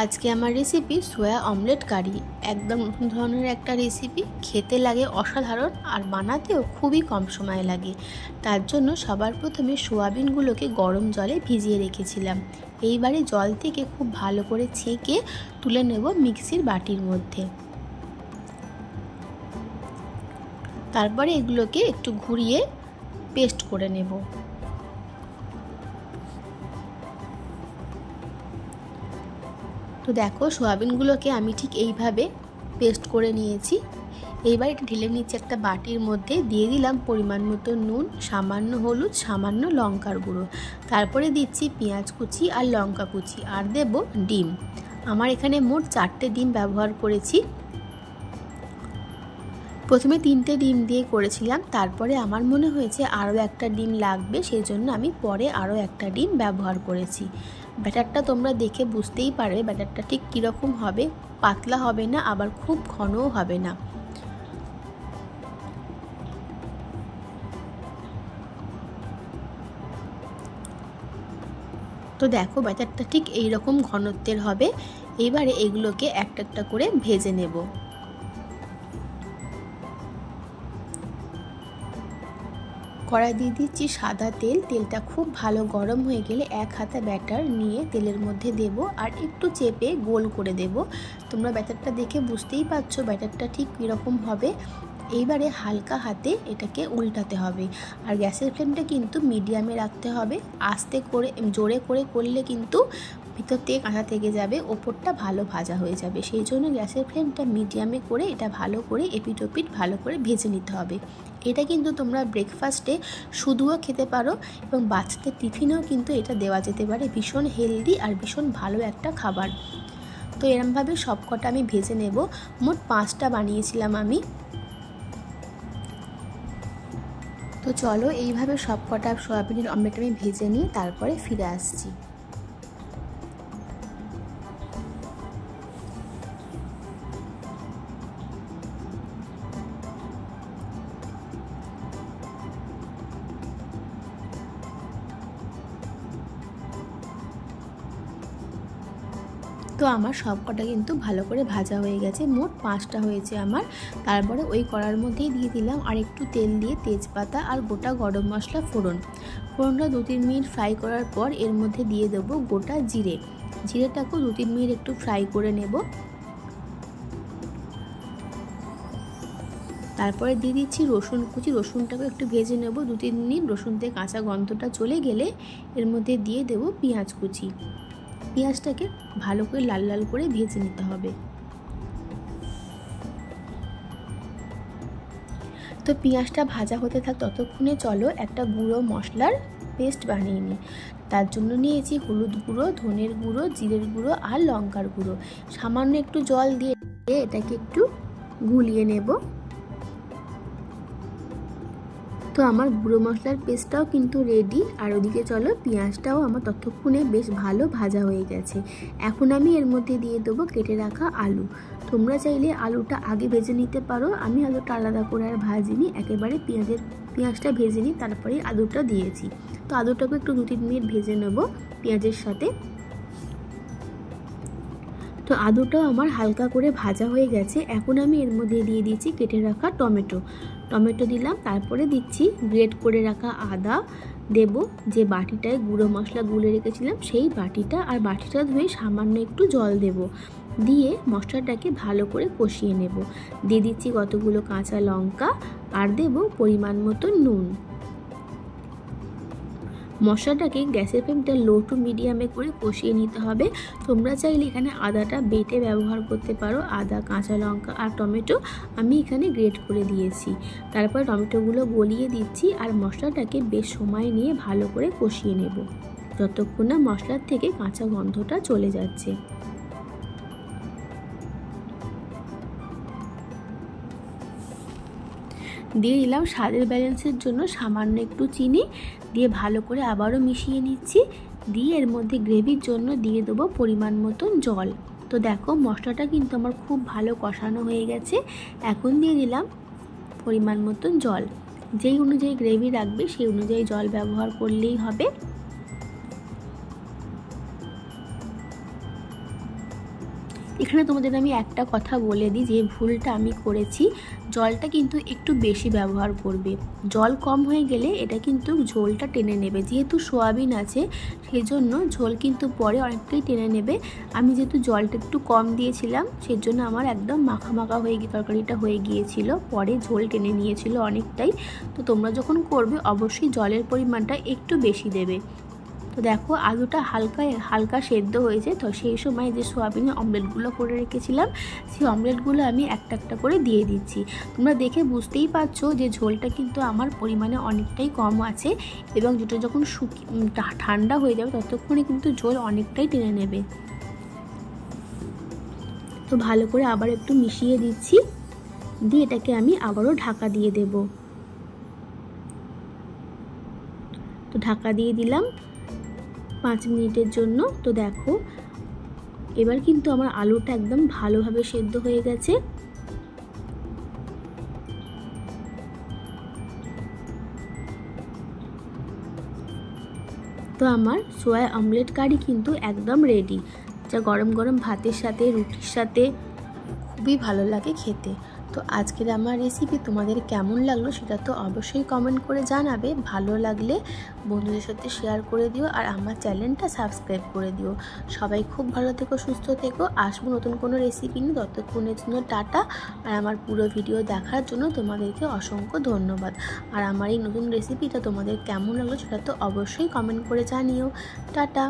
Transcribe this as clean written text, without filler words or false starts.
আজকে আমার রেসিপি সোয়া অমলেট কারি। একদম নতুন ধরনের একটা রেসিপি, খেতে লাগে অসাধারণ আর বানাতেও খুবই কম সময় লাগে। তার জন্য সবার প্রথমে সোয়াবিনগুলোকে গরম জলে ভিজিয়ে রেখেছিলাম। এইবারে জল থেকে খুব ভালো করে ছেঁকে তুলে নেব মিক্সির বাটির মধ্যে। তারপরে এগুলোকে একটু ঘুরিয়ে পেস্ট করে নেব। তো দেখো, সোয়াবিনগুলোকে আমি ঠিক এইভাবে পেস্ট করে নিয়েছি। এইবার এটা ঢেলে নিচ্ছি একটা বাটির মধ্যে। দিয়ে দিলাম পরিমাণ মতো নুন, সামান্য হলুদ, সামান্য লঙ্কার গুঁড়ো। তারপরে দিচ্ছি পেঁয়াজ কুচি আর লঙ্কা কুচি, আর দেব ডিম। আমার এখানে মোট 4টে ডিম ব্যবহার করেছি। প্রথমে 3টে ডিম দিয়ে করেছিলাম, তারপরে আমার মনে হয়েছে আরও একটা ডিম লাগবে, সেই জন্য আমি পরে আরও একটা ডিম ব্যবহার করেছি। ব্যাটারটা তোমরা দেখে বুঝতেই পারবে ব্যাটারটা ঠিক কীরকম হবে। পাতলা হবে না, আবার খুব ঘনও হবে না। তো দেখো, ব্যাটারটা ঠিক এইরকম ঘনত্বের হবে। এইবারে এগুলোকে একটা একটা করে ভেজে নেব। কড়াই দিয়ে দিচ্ছি সাদা তেল। তেলটা খুব ভালো গরম হয়ে গেলে 1 হাতা ব্যাটার নিয়ে তেলের মধ্যে দেব, আর একটু চেপে গোল করে দেব। তোমরা ব্যাটারটা দেখে বুঝতেই পারছো ব্যাটারটা ঠিক কীরকম হবে। এইবারে হালকা হাতে এটাকে উল্টাতে হবে, আর গ্যাসের ফ্লেমটা কিন্তু মিডিয়ামে রাখতে হবে। আস্তে করে জোরে করে করলে কিন্তু ভিতর থেকে কাঁচা থেকে যাবে, ওপরটা ভালো ভাজা হয়ে যাবে। সেই জন্য গ্যাসের ফ্লেমটা মিডিয়ামে করে এটা ভালো করে এপিট ওপিট ভালো করে ভেজে নিতে হবে। এটা কিন্তু তোমরা ব্রেকফাস্টে শুধুও খেতে পারো, এবং বাচ্চাদের টিফিনেও কিন্তু এটা দেওয়া যেতে পারে। ভীষণ হেলদি আর ভীষণ ভালো একটা খাবার। তো এরমভাবে সব কটা আমি ভেজে নেব। মোট 5টা বানিয়েছিলাম আমি। তো চলো, এইভাবে সব কটা সয়াবিনের অমলেট আমি ভেজে নিয়ে তারপরে ফিরে আসছি। তো আমার সব কটা কিন্তু ভালো করে ভাজা হয়ে গেছে। মোট 5টা হয়েছে আমার। তারপরে ওই কড়ার মধ্যেই দিয়ে দিলাম আর একটু তেল দিয়ে তেজপাতা আর গোটা গরম মশলা ফোড়ন। ফোড়নটা 2-3 মিনিট ফ্রাই করার পর এর মধ্যে দিয়ে দেবো গোটা জিরে। জিরেটাকেও 2-3 মিনিট একটু ফ্রাই করে নেব। তারপরে দিয়ে দিচ্ছি রসুন কুচি। রসুনটাকে একটু ভেজে নেব 2-3 মিনিট। রসুন থেকে কাঁচা গন্ধটা চলে গেলে এর মধ্যে দিয়ে দেবো পেঁয়াজ কুচি। পেঁয়াজটাকে ভালো করে লাল লাল করে ভেজে নিতে হবে। তো পেঁয়াজটা ভাজা হতে থাক, ততক্ষণে চলো একটা গুঁড়ো মশলার পেস্ট বানিয়ে নিই। তার জন্য নিয়েছি হলুদ গুঁড়ো, ধনের গুঁড়ো, জিরের গুঁড়ো আর লঙ্কার গুঁড়ো। সামান্য একটু জল দিয়ে এটাকে একটু গুলিয়ে নেব। তো আমার গুঁড়ো মশলার পেস্টটাও কিন্তু রেডি। আর ওদিকে চলো, পেঁয়াজটাও আমার ততক্ষণে বেশ ভালো ভাজা হয়ে গেছে। এখন আমি এর মধ্যে দিয়ে দেবো কেটে রাখা আলু। তোমরা চাইলে আলুটা আগে ভেজে নিতে পারো। আমি আলুটা আলাদা করে আর ভাজিনি, একেবারে পেঁয়াজটা ভেজে নিই, তারপরে আলুটা দিয়েছি। তো আলুটাকে একটু 2-3 মিনিট ভেজে নেব পেঁয়াজের সাথে। তো আলুটাও আমার হালকা করে ভাজা হয়ে গেছে। এখন আমি এর মধ্যে দিয়ে দিচ্ছি কেটে রাখা টমেটো দিলাম। তারপরে দিচ্ছি গ্রেট করে রাখা আদা। দেব যে বাটিটায় গুঁড়ো মশলা গুলে রেখেছিলাম সেই বাটিটা, আর বাটিটা ধুয়ে সামান্য একটু জল দেব। দিয়ে মশলাটাকে ভালো করে কষিয়ে নেব। দিয়ে দিচ্ছি কতগুলো কাঁচা লঙ্কা, আর দেব পরিমাণ মতো নুন। মশলাটাকে গ্যাসের ফ্লেমটা লো টু মিডিয়ামে করে কষিয়ে নিতে হবে। তোমরা চাইলে এখানে আদাটা বেটে ব্যবহার করতে পারো। আদা, কাঁচা লঙ্কা আর টমেটো আমি এখানে গ্রেট করে দিয়েছি। তারপর টমেটোগুলো গলিয়ে দিচ্ছি, আর মশলাটাকে বেশ সময় নিয়ে ভালো করে কষিয়ে নেব, যতক্ষণ না মশলার থেকে কাঁচা গন্ধটা চলে যাচ্ছে। দিয়ে দিলাম স্বাদের ব্যালেন্সের জন্য সামান্য একটু চিনি। দিয়ে ভালো করে আবারও মিশিয়ে নিচ্ছি। দিয়ে এর মধ্যে গ্রেভির জন্য দিয়ে দেবো পরিমাণ মতন জল। তো দেখো, মশলাটা কিন্তু আমার খুব ভালো কষানো হয়ে গেছে। এখন দিয়ে দিলাম পরিমাণ মতন জল। যেই অনুযায়ী গ্রেভি রাখবে সেই অনুযায়ী জল ব্যবহার করলেই হবে। এখানে তোমাদের আমি একটা কথা বলে দিই, যে ভুলটা আমি করেছি, জলটা কিন্তু একটু বেশি ব্যবহার করবে। জল কম হয়ে গেলে এটা কিন্তু ঝোলটা টেনে নেবে। যেহেতু সোয়াবিন আছে সেই জন্য ঝোল কিন্তু পরে অনেকটাই টেনে নেবে। আমি যেহেতু জলটা একটু কম দিয়েছিলাম সেই জন্য আমার একদম মাখা মাখা হয়ে গিয়ে তরকারিটা হয়ে গিয়েছিল, পরে ঝোল টেনে নিয়েছিল অনেকটাই। তো তোমরা যখন করবে অবশ্যই জলের পরিমাণটা একটু বেশি দেবে। তো দেখো আলুটা হালকা সেদ্ধ হয়েছে। তো সেই সময় যে সোয়াবিনের অমলেটগুলো করে রেখেছিলাম সেই অমলেটগুলো আমি একটা একটা করে দিয়ে দিচ্ছি। তোমরা দেখে বুঝতেই পারছো যে ঝোলটা কিন্তু আমার পরিমাণে অনেকটাই কম আছে, এবং যেটা যখন ঠান্ডা হয়ে যাবে ততক্ষণে কিন্তু ঝোল অনেকটাই টেনে নেবে। তো ভালো করে আবার একটু মিশিয়ে দিচ্ছি, দিয়ে এটাকে আমি আবারও ঢাকা দিয়ে দেব। তো ঢাকা দিয়ে দিলাম 5 মিনিটের জন্য। তো দেখো এবার কিন্তু আমার আলুটা একদম ভালোভাবে সেদ্ধ হয়ে গেছে। তো আমার সোয়া অমলেট কারি কিন্তু একদম রেডি, যা গরম গরম ভাতের সাথে রুটির সাথে খুবই ভালো লাগে খেতে। তো আজকের আমার রেসিপি তোমাদের কেমন লাগলো সেটা তো অবশ্যই কমেন্ট করে জানাবে। ভালো লাগলে বন্ধুদের সাথে শেয়ার করে দিও, আর আমার চ্যানেলটা সাবস্ক্রাইব করে দিও। সবাই খুব ভালো থেকো, সুস্থ থেকো। আসবো নতুন কোনো রেসিপি নিয়ে, ততক্ষণের জন্য টাটা। আর আমার পুরো ভিডিও দেখার জন্য তোমাদেরকে অসংখ্য ধন্যবাদ। আর আমার এই নতুন রেসিপিটা তোমাদের কেমন লাগলো সেটা তো অবশ্যই কমেন্ট করে জানিও। টাটা।